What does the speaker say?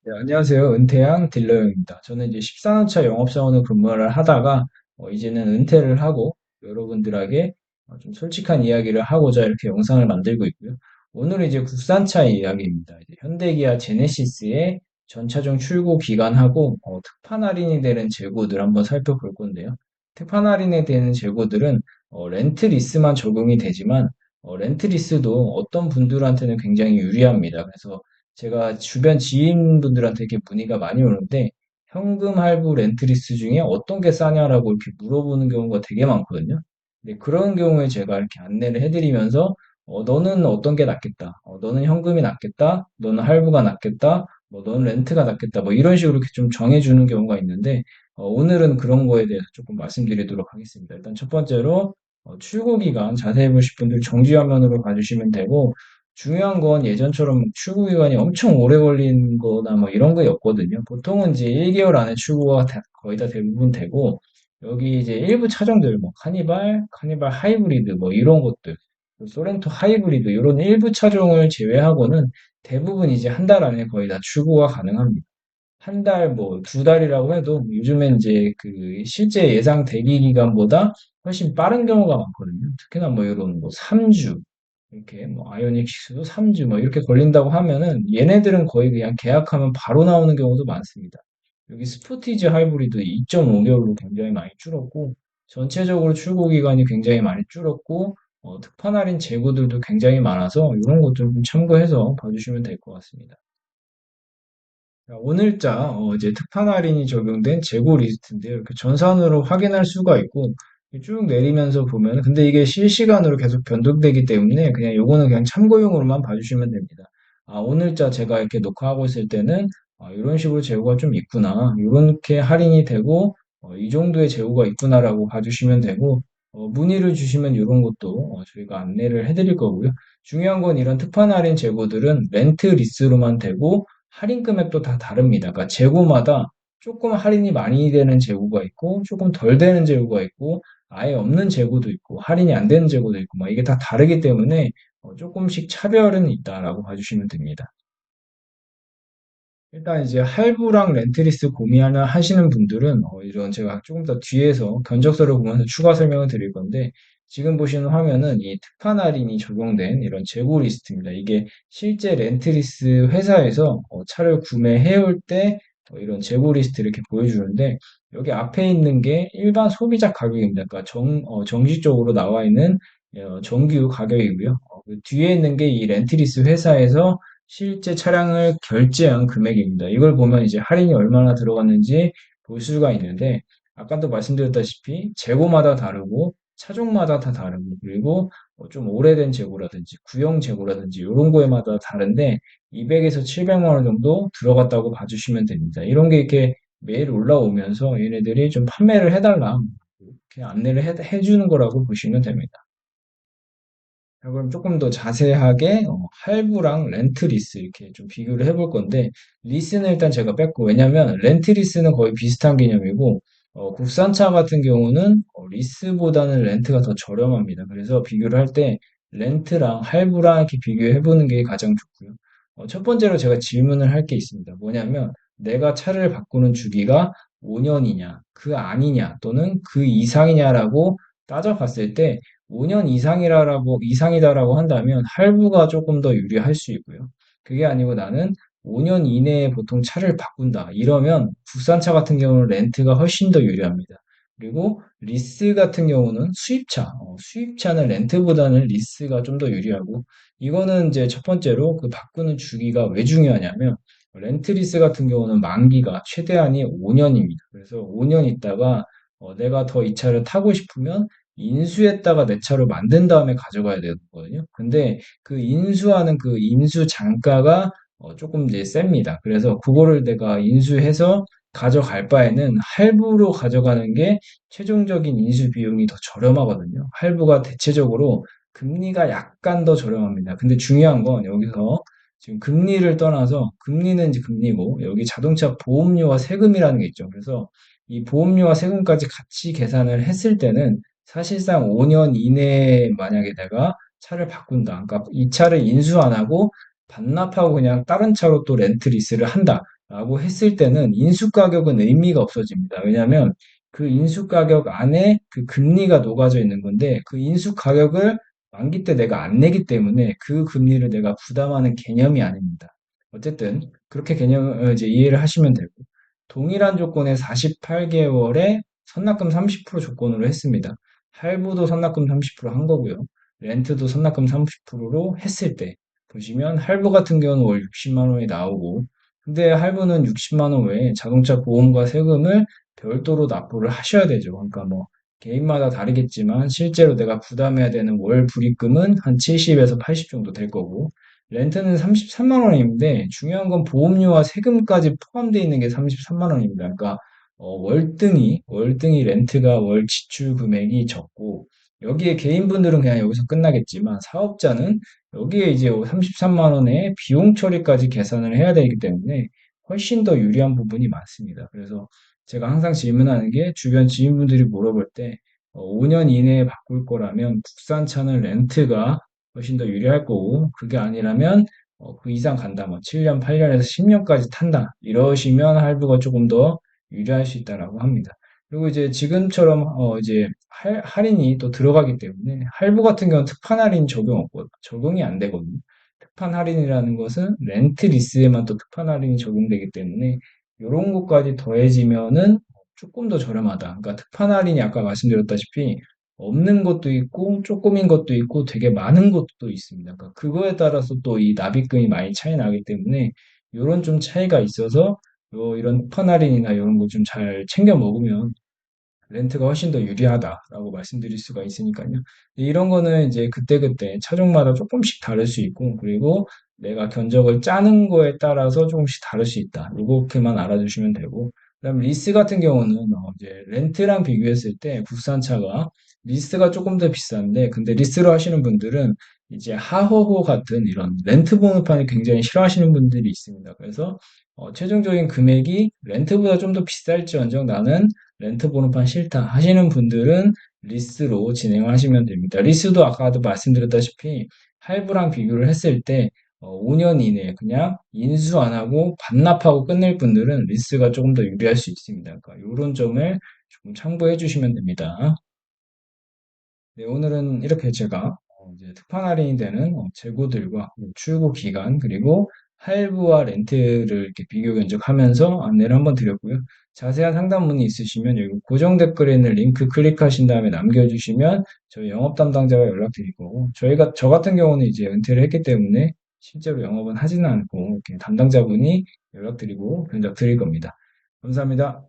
네, 안녕하세요. 은퇴한 딜러입니다. 저는 이제 14년차 영업사원으로 근무를 하다가 이제는 은퇴를 하고 여러분들에게 좀 솔직한 이야기를 하고자 이렇게 영상을 만들고 있고요. 오늘은 이제 국산차 이야기입니다. 이제 현대기아 제네시스의 전차종 출고 기간하고 특판 할인이 되는 재고들 한번 살펴볼 건데요. 특판 할인에 되는 재고들은 렌트 리스만 적용이 되지만 렌트 리스도 어떤 분들한테는 굉장히 유리합니다. 그래서 제가 주변 지인분들한테 이렇게 문의가 많이 오는데 현금 할부 렌트리스 중에 어떤 게 싸냐라고 이렇게 물어보는 경우가 되게 많거든요. 근데 그런 경우에 제가 이렇게 안내를 해드리면서 너는 어떤 게 낫겠다. 너는 현금이 낫겠다. 너는 할부가 낫겠다. 뭐 너는 렌트가 낫겠다. 뭐 이런 식으로 이렇게 좀 정해주는 경우가 있는데 오늘은 그런 거에 대해서 조금 말씀드리도록 하겠습니다. 일단 첫 번째로 출고 기간 자세히 보실 분들 정지 화면으로 봐주시면 되고 중요한 건 예전처럼 출고 기간이 엄청 오래 걸린 거나 뭐 이런 게 없거든요. 보통은 이제 1개월 안에 출고가 거의 다 대부분 되고, 여기 이제 일부 차종들, 뭐, 카니발 하이브리드, 뭐, 이런 것들, 소렌토 하이브리드, 이런 일부 차종을 제외하고는 대부분 이제 한 달 안에 거의 다 출고가 가능합니다. 한 달, 뭐, 두 달이라고 해도 요즘엔 이제 그 실제 예상 대기 기간보다 훨씬 빠른 경우가 많거든요. 특히나 뭐 이런 뭐 3주, 이렇게 뭐 아이오닉 6도 3주 뭐 이렇게 걸린다고 하면은 얘네들은 거의 그냥 계약하면 바로 나오는 경우도 많습니다. 여기 스포티지 하이브리드 2.5개월로 굉장히 많이 줄었고, 전체적으로 출고 기간이 굉장히 많이 줄었고, 특판 할인 재고들도 굉장히 많아서 이런 것들 좀 참고해서 봐주시면 될 것 같습니다. 자, 오늘자 이제 특판 할인이 적용된 재고 리스트인데요. 이렇게 전산으로 확인할 수가 있고 쭉 내리면서 보면 근데 이게 실시간으로 계속 변동되기 때문에 그냥 요거는 그냥 참고용으로만 봐주시면 됩니다. 아, 오늘자 제가 이렇게 녹화하고 있을 때는 이런 식으로 재고가 좀 있구나. 이렇게 할인이 되고 이 정도의 재고가 있구나라고 봐주시면 되고 문의를 주시면 이런 것도 저희가 안내를 해드릴 거고요. 중요한 건 이런 특판 할인 재고들은 렌트 리스로만 되고 할인 금액도 다 다릅니다. 그러니까 재고마다 조금 할인이 많이 되는 재고가 있고, 조금 덜 되는 재고가 있고, 아예 없는 재고도 있고, 할인이 안 되는 재고도 있고, 막 이게 다 다르기 때문에 조금씩 차별은 있다라고 봐주시면 됩니다. 일단 이제 할부랑 렌트리스 고민하는 하시는 분들은 이런 제가 조금 더 뒤에서 견적서를 보면서 추가 설명을 드릴 건데 지금 보시는 화면은 이 특판 할인이 적용된 이런 재고 리스트입니다. 이게 실제 렌트리스 회사에서 차를 구매해 올 때 이런 재고 리스트 이렇게 보여주는데 여기 앞에 있는 게 일반 소비자 가격입니다. 그러니까 정식적으로 나와 있는 정규 가격이고요. 그 뒤에 있는 게 이 렌트리스 회사에서 실제 차량을 결제한 금액입니다. 이걸 보면 이제 할인이 얼마나 들어갔는지 볼 수가 있는데, 아까도 말씀드렸다시피 재고마다 다르고, 차종마다 다 다르고, 그리고 좀 오래된 재고라든지, 구형 재고라든지, 이런 거에마다 다른데, 200에서 700만 원 정도 들어갔다고 봐주시면 됩니다. 이런 게 이렇게 매일 올라오면서 얘네들이 좀 판매를 해달라, 이렇게 안내를 해주는 거라고 보시면 됩니다. 자, 그럼 조금 더 자세하게 할부랑 렌트 리스 이렇게 좀 비교를 해볼 건데 리스는 일단 제가 뺐고 왜냐면 렌트 리스는 거의 비슷한 개념이고 국산차 같은 경우는 리스보다는 렌트가 더 저렴합니다. 그래서 비교를 할 때 렌트랑 할부랑 이렇게 비교해 보는 게 가장 좋고요. 첫 번째로 제가 질문을 할 게 있습니다. 뭐냐면 내가 차를 바꾸는 주기가 5년이냐, 그 아니냐, 또는 그 이상이냐라고 따져봤을 때 5년 이상이다라고 한다면 할부가 조금 더 유리할 수 있고요. 그게 아니고 나는 5년 이내에 보통 차를 바꾼다. 이러면 국산차 같은 경우는 렌트가 훨씬 더 유리합니다. 그리고 리스 같은 경우는 수입차는 렌트보다는 리스가 좀 더 유리하고, 이거는 이제 첫 번째로 그 바꾸는 주기가 왜 중요하냐면, 렌트 리스 같은 경우는 만기가 최대한이 5년입니다. 그래서 5년 있다가 내가 더 이 차를 타고 싶으면 인수했다가 내 차로 만든 다음에 가져가야 되거든요. 근데 그 인수하는 그 인수 단가가 조금 이제 셉니다. 그래서 그거를 내가 인수해서 가져갈 바에는 할부로 가져가는 게 최종적인 인수 비용이 더 저렴하거든요. 할부가 대체적으로 금리가 약간 더 저렴합니다. 근데 중요한 건 여기서 지금 금리를 떠나서 금리는 이제 금리고 여기 자동차 보험료와 세금이라는 게 있죠. 그래서 이 보험료와 세금까지 같이 계산을 했을 때는 사실상 5년 이내에 만약에 내가 차를 바꾼다. 그러니까 이 차를 인수 안 하고 반납하고 그냥 다른 차로 또 렌트 리스를 한다. 라고 했을 때는 인수가격은 의미가 없어집니다. 왜냐하면 그 인수가격 안에 그 금리가 녹아져 있는 건데 그 인수가격을 만기 때 내가 안 내기 때문에 그 금리를 내가 부담하는 개념이 아닙니다. 어쨌든 그렇게 개념을 이제 이해를 하시면 되고 동일한 조건에 48개월에 선납금 30% 조건으로 했습니다. 할부도 선납금 30%한 거고요. 렌트도 선납금 30%로 했을 때 보시면 할부 같은 경우는 월 60만 원이 나오고 근데 할부는 60만 원 외에 자동차 보험과 세금을 별도로 납부를 하셔야 되죠. 그러니까 뭐 개인마다 다르겠지만 실제로 내가 부담해야 되는 월 불입금은 한 70에서 80 정도 될 거고 렌트는 33만 원인데 중요한 건 보험료와 세금까지 포함되어 있는 게 33만 원입니다. 그러니까 월등히 렌트가 월 지출 금액이 적고 여기에 개인분들은 그냥 여기서 끝나겠지만 사업자는 여기에 이제 33만 원의 비용 처리까지 계산을 해야 되기 때문에 훨씬 더 유리한 부분이 많습니다. 그래서 제가 항상 질문하는 게 주변 지인분들이 물어볼 때 5년 이내에 바꿀 거라면 국산차는 렌트가 훨씬 더 유리할 거고 그게 아니라면 그 이상 간다 뭐 7년, 8년에서 10년까지 탄다 이러시면 할부가 조금 더 유리할 수 있다라고 합니다. 그리고 이제 지금처럼 이제 할인이 또 들어가기 때문에 할부 같은 경우는 특판 할인 적용이 안 되거든요. 특판 할인이라는 것은 렌트 리스에만 또 특판 할인이 적용되기 때문에 이런 것까지 더해지면은 조금 더 저렴하다. 그러니까 특판 할인이 아까 말씀드렸다시피 없는 것도 있고 조금인 것도 있고 되게 많은 것도 있습니다. 그러니까 그거에 따라서 또 이 납입금이 많이 차이 나기 때문에 이런 좀 차이가 있어서 이런 특판 할인이나 이런 거 좀 잘 챙겨 먹으면 렌트가 훨씬 더 유리하다라고 말씀드릴 수가 있으니까요. 이런 거는 이제 그때그때 차종마다 조금씩 다를 수 있고, 그리고 내가 견적을 짜는 거에 따라서 조금씩 다를 수 있다. 이렇게만 알아두시면 되고, 그다음 리스 같은 경우는 이제 렌트랑 비교했을 때 국산차가 리스가 조금 더 비싼데, 근데 리스로 하시는 분들은 이제 하호호 같은 이런 렌트 번호판을 굉장히 싫어하시는 분들이 있습니다. 그래서 최종적인 금액이 렌트보다 좀 더 비쌀지언정 나는 렌트 번호판 싫다 하시는 분들은 리스로 진행을 하시면 됩니다. 리스도 아까도 말씀드렸다시피 할부랑 비교를 했을 때 5년 이내에 그냥 인수 안 하고 반납하고 끝낼 분들은 리스가 조금 더 유리할 수 있습니다. 그러니까 이런 점을 조금 참고해 주시면 됩니다. 네, 오늘은 이렇게 제가 이제 특판 할인이 되는 재고들과 출고 기간 그리고 할부와 렌트를 이렇게 비교 견적하면서 안내를 한번 드렸고요. 자세한 상담 문의 있으시면 여기 고정 댓글에 있는 링크 클릭하신 다음에 남겨주시면 저희 영업 담당자가 연락드릴 거고 저 같은 경우는 이제 은퇴를 했기 때문에 실제로 영업은 하지는 않고 이렇게 담당자분이 연락드리고 견적 드릴 겁니다. 감사합니다.